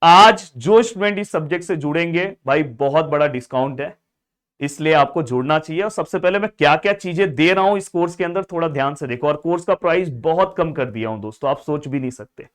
आज जो स्टूडेंट इस सब्जेक्ट से जुड़ेंगे भाई बहुत बड़ा डिस्काउंट है, इसलिए आपको जुड़ना चाहिए। और सबसे पहले मैं क्या क्या चीजें दे रहा हूं इस कोर्स के अंदर थोड़ा ध्यान से देखो। और कोर्स का प्राइस बहुत कम कर दिया हूं दोस्तों, आप सोच भी नहीं सकते।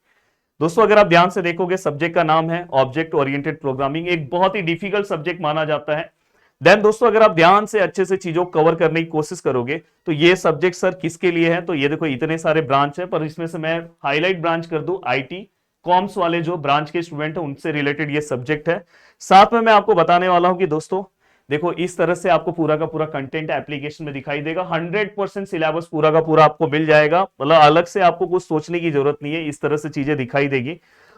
दोस्तों अगर आप ध्यान से देखोगे, सब्जेक्ट का नाम है ऑब्जेक्ट ओरिएंटेड प्रोग्रामिंग, एक बहुत ही डिफिकल्ट सब्जेक्ट माना जाता है। देन दोस्तों अगर आप ध्यान से अच्छे से चीजों को कवर करने की कोशिश करोगे तो ये सब्जेक्ट सर किसके लिए है, तो ये देखो इतने सारे ब्रांच है, पर इसमें से मैं हाईलाइट ब्रांच कर दूं, आईटी कॉम्स वाले जो ब्रांच के स्टूडेंट है उनसे रिलेटेड ये सब्जेक्ट है। साथ में मैं आपको बताने वाला हूं कि दोस्तों देखो इस तरह से आपको पूरा का पूरा कंटेंट एप्लीकेशन में दिखाई देगा। 100% सिलेबस पूरा का पूरा आपको मिल जाएगा, मतलब अलग से आपको कुछ सोचने की जरूरत नहीं है, इस तरह से चीजें दिखाई देगी।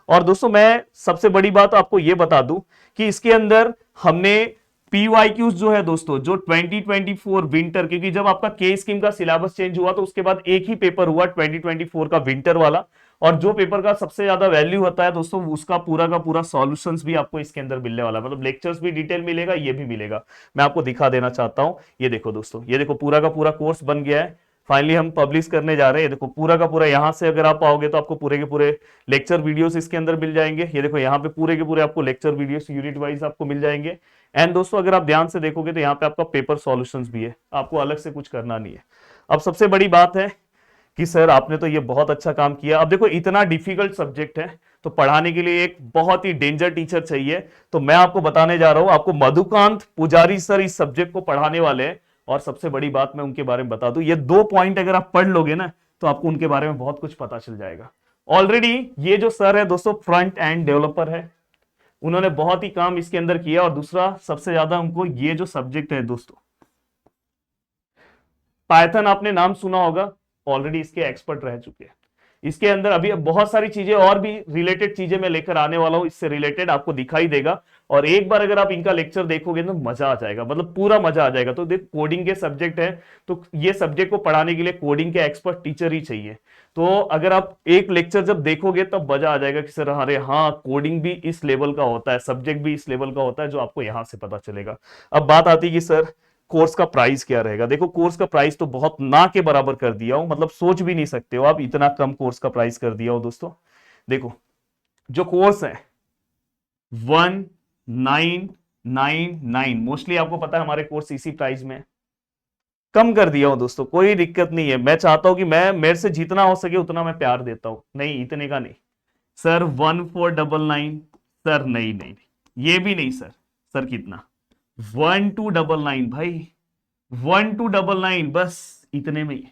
और दोस्तों मैं सबसे बड़ी बात आपको यह बता दूं कि इसके अंदर हमने पीवाईक्यूज जो है दोस्तों, जो 2024 विंटर, क्योंकि जब आपका के स्कीम का सिलेबस चेंज हुआ तो उसके बाद एक ही पेपर हुआ 2024 का विंटर वाला, और जो पेपर का सबसे ज्यादा वैल्यू होता है दोस्तों उसका पूरा का पूरा सॉल्यूशंस भी आपको इसके अंदर मिलने वाला है, मतलब लेक्चर्स भी डिटेल मिलेगा, ये भी मिलेगा। मैं आपको दिखा देना चाहता हूं, ये देखो दोस्तों, ये देखो पूरा का पूरा कोर्स बन गया है, फाइनली हम पब्लिश करने जा रहे हैं। देखो पूरा का पूरा यहां से अगर आप आओगे तो आपको पूरे के पूरे लेक्चर वीडियोस इसके अंदर मिल जाएंगे। ये देखो यहाँ पे पूरे के पूरे आपको लेक्चर वीडियोस यूनिट वाइज आपको मिल जाएंगे। एंड दोस्तों अगर आप ध्यान से देखोगे तो यहाँ पे आपका पेपर सॉल्यूशंस भी है, आपको अलग से कुछ करना नहीं है। अब सबसे बड़ी बात है कि सर आपने तो ये बहुत अच्छा काम किया। अब देखो इतना डिफिकल्ट सब्जेक्ट है तो पढ़ाने के लिए एक बहुत ही डेंजर टीचर चाहिए, तो मैं आपको बताने जा रहा हूं, आपको मधुकांत पुजारी सर इस सब्जेक्ट को पढ़ाने वाले हैं। और सबसे बड़ी बात मैं उनके बारे में बता दूं, ये 2 पॉइंट अगर आप पढ़ लोगे ना तो आपको उनके बारे में बहुत कुछ पता चल जाएगा। ऑलरेडी ये जो सर है दोस्तों फ्रंट एंड डेवलपर है, उन्होंने बहुत ही काम इसके अंदर किया। और दूसरा सबसे ज्यादा उनको ये जो सब्जेक्ट है दोस्तों, पाइथन आपने नाम सुना होगा, ऑलरेडी इसके एक्सपर्ट रह चुके हैं। इसके अंदर अभी बहुत सारी चीजें और भी रिलेटेड चीजें मैं लेकर आने वाला हूं, इससे रिलेटेड आपको दिखाई देगा। और एक बार अगर आप इनका लेक्चर देखोगे तो मजा आ जाएगा, मतलब पूरा मजा आ जाएगा। तो देख कोडिंग के सब्जेक्ट है, तो ये सब्जेक्ट को पढ़ाने के लिए कोडिंग के एक्सपर्ट टीचर ही चाहिए। तो अगर आप एक लेक्चर जब देखोगे तब मजा आ जाएगा कि सर अरे हाँ कोडिंग भी इस लेवल का होता है, सब्जेक्ट भी इस लेवल का होता है, जो आपको यहां से पता चलेगा। अब बात आती है कि सर कोर्स का प्राइस क्या रहेगा। देखो कोर्स का प्राइस तो बहुत ना के बराबर कर दिया हूं, मतलब सोच भी नहीं सकते हो आप, इतना कम कोर्स का प्राइस कर दिया हो दोस्तों। देखो जो कोर्स है 1999, मोस्टली आपको पता है हमारे कोर्स इसी प्राइस में कम कर दिया हूं दोस्तों, कोई दिक्कत नहीं है। मैं चाहता हूं कि मैं मेरे से जितना हो सके उतना मैं प्यार देता हूं, नहीं इतने का नहीं सर। 1499 सर, नहीं नहीं ये भी नहीं सर। सर कितना? 1299 भाई, 1299 बस, इतने में ही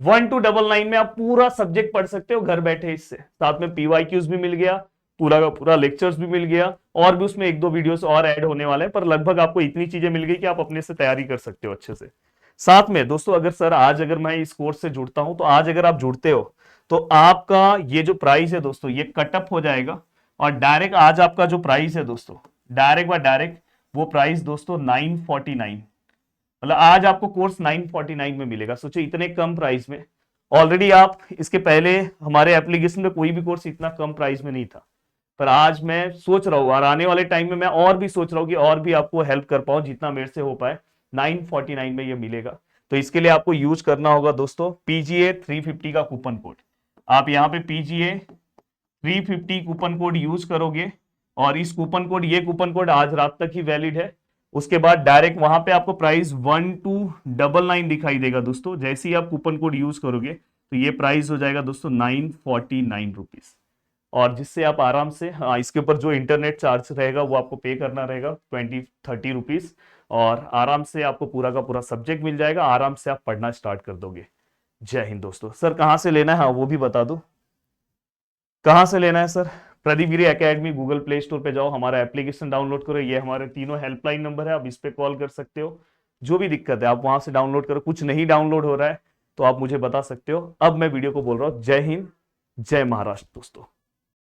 1299 में आप पूरा सब्जेक्ट पढ़ सकते हो घर बैठे। इससे साथ में पीवाईक्यूज भी मिल गया, पूरा का पूरा लेक्चर्स भी मिल गया, और भी उसमें 1-2 वीडियोस और ऐड होने वाले हैं, पर लगभग आपको इतनी चीजें मिल गई कि आप अपने से तैयारी कर सकते हो अच्छे से। साथ में दोस्तों अगर सर आज अगर मैं इस कोर्स से जुड़ता हूं, तो आज अगर आप जुड़ते हो तो आपका ये जो प्राइस है दोस्तों ये कटअप हो जाएगा, और डायरेक्ट आज आपका जो प्राइस है दोस्तों, डायरेक्ट बाय डायरेक्ट वो प्राइस दोस्तों 949, मतलब आज आपको कोर्स 949 में मिलेगा। सोचो इतने कम प्राइस में। ऑलरेडी आप इसके पहले हमारे एप्लीकेशन में कोई भी कोर्स इतना कम प्राइस में नहीं था, पर आज मैं सोच रहा हूं और आने वाले टाइम में मैं और भी सोच रहा हूं कि और भी आपको हेल्प कर पाऊं, जितना मेरे से हो पाए। 949 में ये मिलेगा, तो इसके लिए आपको यूज करना होगा दोस्तों पीजीए 350 का कूपन कोड। आप यहाँ पे पीजीए 350 कूपन कोड यूज करोगे, और इस कूपन कोड, ये कूपन कोड आज रात तक ही वैलिड है। उसके बाद डायरेक्ट वहां पे आपको प्राइस 1299 दिखाई देगा दोस्तों। जैसे ही आप कूपन कोड यूज करोगे तो ये प्राइस हो जाएगा दोस्तों 949 रुपीज, और जिससे आप आराम से, हाँ इसके ऊपर जो इंटरनेट चार्ज रहेगा वो आपको पे करना रहेगा 20-30 रुपीज, और आराम से आपको पूरा का पूरा सब्जेक्ट मिल जाएगा, आराम से आप पढ़ना स्टार्ट कर दोगे। जय हिंद दोस्तों। सर कहाँ से लेना है, हाँ वो भी बता दो कहां से लेना है सर। प्रदीप गिरी एकेडमी गूगल प्ले स्टोर पे जाओ, हमारा एप्लीकेशन डाउनलोड करो, ये हमारे तीनों हेल्पलाइन नंबर है, आप इस पे कॉल कर सकते हो। जो भी दिक्कत है आप वहां से डाउनलोड करो, कुछ नहीं डाउनलोड हो रहा है तो आप मुझे बता सकते हो। अब मैं वीडियो को बोल रहा हूं, जय हिंद जय महाराष्ट्र दोस्तों।